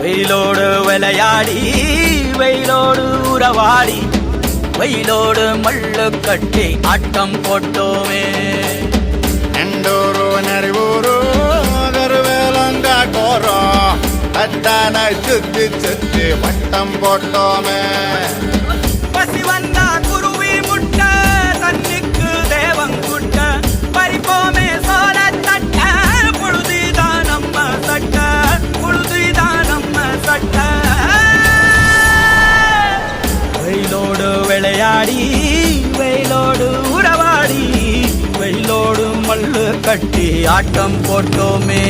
வெயிலோடு விளையாடி வெயிலோடு உறவாடி வெயிலோடு மல்லு கட்டி ஆட்டம் போட்டோமே. எண்டூரு நெறிவூரு கருவேலங்காட்டோரோ தட்டான சுத்தி சுத்தி வட்டம் போட்டோமே. பசி வந்தா குருவி முட்ட தண்ணிக்கு தேவங்குட்ட பறிப்போமே சோழ தட்ட புழுதிதான் நம்ம சட்ட புழுதிதான் நம்ம சட்ட. வெயிலோடு விளையாடி வெயிலோடு உறவாடி வெயிலோடு மல்லு கட்டி ஆட்டம் போட்டோமே.